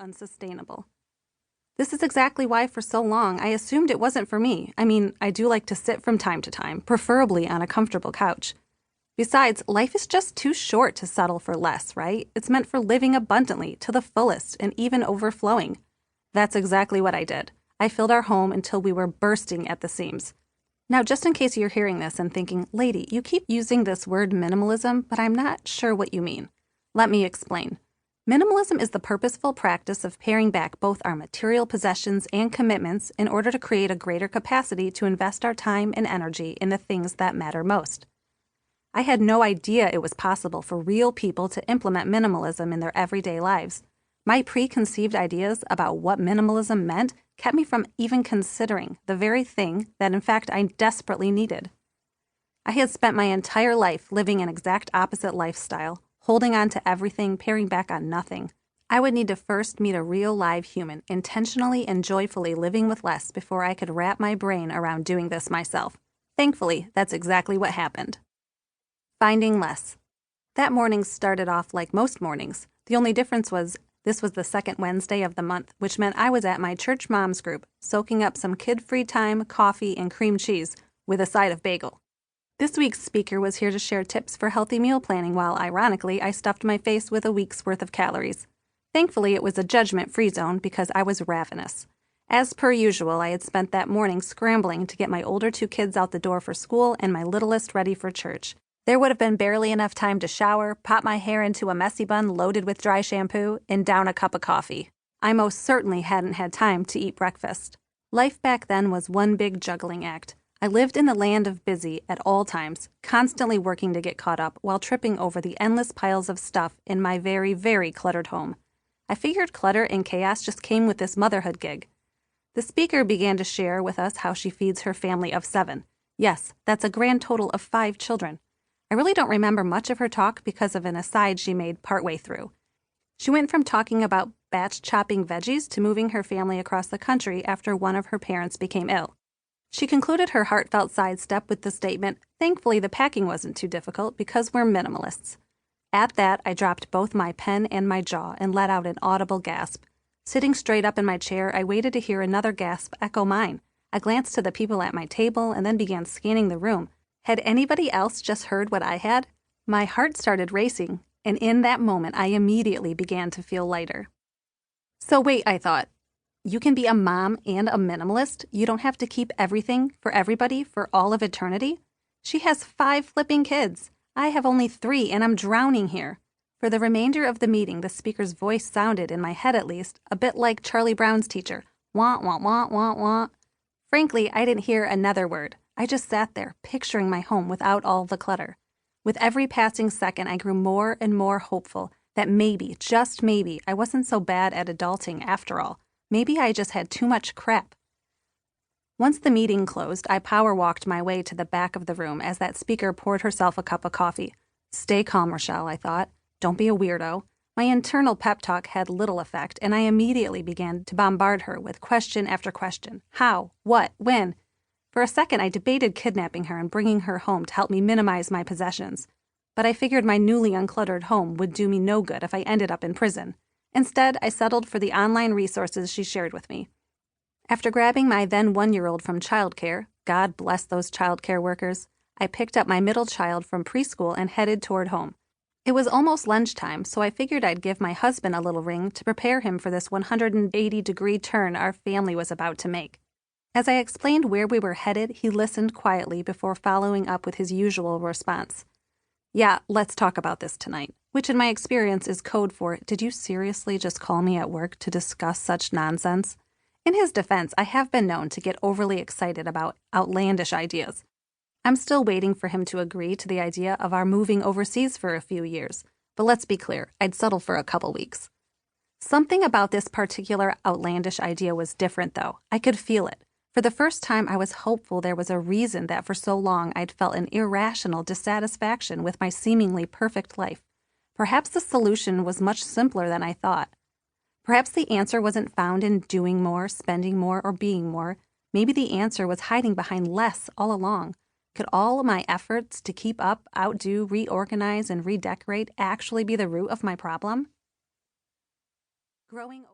unsustainable. This is exactly why for so long I assumed it wasn't for me. I mean, I do like to sit from time to time, preferably on a comfortable couch. Besides, life is just too short to settle for less, right? It's meant for living abundantly, to the fullest, and even overflowing. That's exactly what I did. I filled our home until we were bursting at the seams. Now, just in case you're hearing this and thinking, lady, you keep using this word minimalism, but I'm not sure what you mean. Let me explain. Minimalism is the purposeful practice of paring back both our material possessions and commitments in order to create a greater capacity to invest our time and energy in the things that matter most. I had no idea it was possible for real people to implement minimalism in their everyday lives. My preconceived ideas about what minimalism meant kept me from even considering the very thing that in fact I desperately needed. I had spent my entire life living an exact opposite lifestyle, holding on to everything, paring back on nothing. I would need to first meet a real live human, intentionally and joyfully living with less before I could wrap my brain around doing this myself. Thankfully, that's exactly what happened. Finding less. That morning started off like most mornings. The only difference was this was the second Wednesday of the month, which meant I was at my church moms group, soaking up some kid-free time, coffee, and cream cheese with a side of bagel. This week's speaker was here to share tips for healthy meal planning while, ironically, I stuffed my face with a week's worth of calories. Thankfully, it was a judgment-free zone because I was ravenous. As per usual, I had spent that morning scrambling to get my older two kids out the door for school and my littlest ready for church. There would have been barely enough time to shower, pop my hair into a messy bun loaded with dry shampoo, and down a cup of coffee. I most certainly hadn't had time to eat breakfast. Life back then was one big juggling act. I lived in the land of busy at all times, constantly working to get caught up while tripping over the endless piles of stuff in my very, very cluttered home. I figured clutter and chaos just came with this motherhood gig. The speaker began to share with us how she feeds her family of 7. Yes, that's a grand total of 5 children. I really don't remember much of her talk because of an aside she made partway through. She went from talking about batch chopping veggies to moving her family across the country after one of her parents became ill. She concluded her heartfelt sidestep with the statement, "Thankfully the packing wasn't too difficult because we're minimalists." At that, I dropped both my pen and my jaw and let out an audible gasp. Sitting straight up in my chair, I waited to hear another gasp echo mine. I glanced to the people at my table and then began scanning the room. Had anybody else just heard what I had? My heart started racing, and in that moment, I immediately began to feel lighter. So wait, I thought. You can be a mom and a minimalist? You don't have to keep everything for everybody for all of eternity? She has 5 flipping kids. I have only 3, and I'm drowning here. For the remainder of the meeting, the speaker's voice sounded, in my head at least, a bit like Charlie Brown's teacher. Wah, wah, wah, wah, wah. Frankly, I didn't hear another word. I just sat there, picturing my home without all the clutter. With every passing second, I grew more and more hopeful that maybe, just maybe, I wasn't so bad at adulting after all. Maybe I just had too much crap. Once the meeting closed, I power-walked my way to the back of the room as that speaker poured herself a cup of coffee. Stay calm, Rachelle, I thought. Don't be a weirdo. My internal pep talk had little effect, and I immediately began to bombard her with question after question. How? What? When? For a second, I debated kidnapping her and bringing her home to help me minimize my possessions. But I figured my newly uncluttered home would do me no good if I ended up in prison. Instead, I settled for the online resources she shared with me. After grabbing my then 1-year-old from childcare, God bless those childcare workers, I picked up my middle child from preschool and headed toward home. It was almost lunchtime, so I figured I'd give my husband a little ring to prepare him for this 180-degree turn our family was about to make. As I explained where we were headed, he listened quietly before following up with his usual response. Yeah, let's talk about this tonight, which in my experience is code for, did you seriously just call me at work to discuss such nonsense? In his defense, I have been known to get overly excited about outlandish ideas. I'm still waiting for him to agree to the idea of our moving overseas for a few years, but let's be clear, I'd settle for a couple weeks. Something about this particular outlandish idea was different, though. I could feel it. For the first time, I was hopeful there was a reason that for so long I'd felt an irrational dissatisfaction with my seemingly perfect life. Perhaps the solution was much simpler than I thought. Perhaps the answer wasn't found in doing more, spending more, or being more. Maybe the answer was hiding behind less all along. Could all my efforts to keep up, outdo, reorganize, and redecorate actually be the root of my problem? Growing